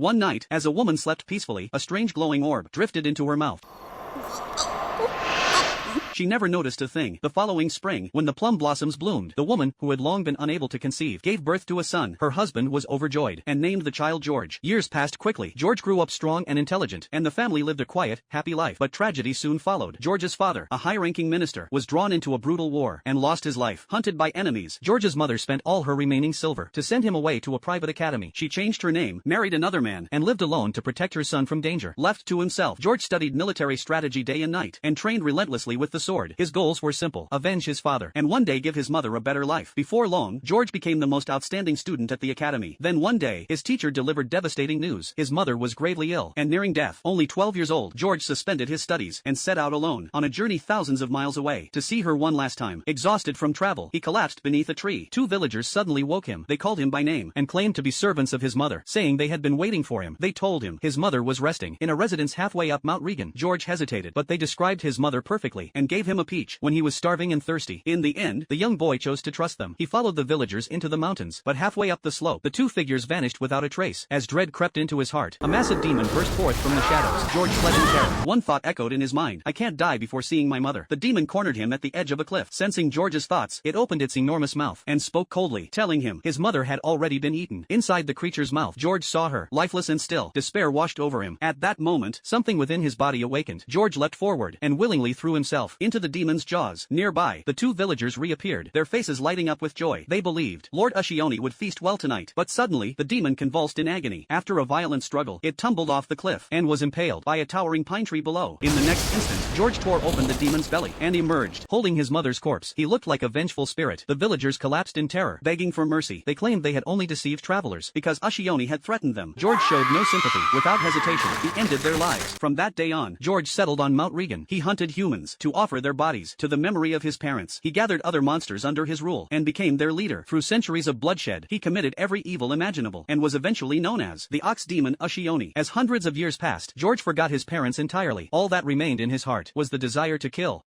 One night, as a woman slept peacefully, a strange glowing orb drifted into her mouth. She never noticed a thing. The following spring, when the plum blossoms bloomed, the woman, who had long been unable to conceive, gave birth to a son. Her husband was overjoyed, and named the child George. Years passed quickly. George grew up strong and intelligent, and the family lived a quiet, happy life. But tragedy soon followed. George's father, a high-ranking minister, was drawn into a brutal war, and lost his life. Hunted by enemies, George's mother spent all her remaining silver to send him away to a private academy. She changed her name, married another man, and lived alone to protect her son from danger. Left to himself, George studied military strategy day and night, and trained relentlessly with the sword. His goals were simple: avenge his father, and one day give his mother a better life. Before long, George became the most outstanding student at the academy. Then one day, his teacher delivered devastating news. His mother was gravely ill, and nearing death. Only 12 years old, George suspended his studies, and set out alone, on a journey thousands of miles away, to see her one last time. Exhausted from travel, he collapsed beneath a tree. Two villagers suddenly woke him. They called him by name, and claimed to be servants of his mother, saying they had been waiting for him. They told him his mother was resting in a residence halfway up Mount Regan. George hesitated, but they described his mother perfectly, and gave him a peach when he was starving and thirsty. In the end, the young boy chose to trust them. He followed the villagers into the mountains, but halfway up the slope, the two figures vanished without a trace. As dread crept into his heart, a massive demon burst forth from the shadows. George fled in terror. One thought echoed in his mind: I can't die before seeing my mother. The demon cornered him at the edge of a cliff. Sensing George's thoughts, it opened its enormous mouth, and spoke coldly, telling him his mother had already been eaten. Inside the creature's mouth, George saw her, lifeless and still. Despair washed over him. At that moment, something within his body awakened. George leapt forward, and willingly threw himself into the demon's jaws. Nearby, the two villagers reappeared, their faces lighting up with joy. They believed Lord Ushioni would feast well tonight. But suddenly, the demon convulsed in agony. After a violent struggle, it tumbled off the cliff, and was impaled by a towering pine tree below. In the next instant, George tore open the demon's belly, and emerged, holding his mother's corpse. He looked like a vengeful spirit. The villagers collapsed in terror, begging for mercy. They claimed they had only deceived travelers, because Ushioni had threatened them. George showed no sympathy. Without hesitation, he ended their lives. From that day on, George settled on Mount Regan. He hunted humans, to offer their bodies to the memory of his parents. He gathered other monsters under his rule, and became their leader. Through centuries of bloodshed, he committed every evil imaginable, and was eventually known as the Ox Demon Ushioni. As hundreds of years passed, George forgot his parents entirely. All that remained in his heart was the desire to kill.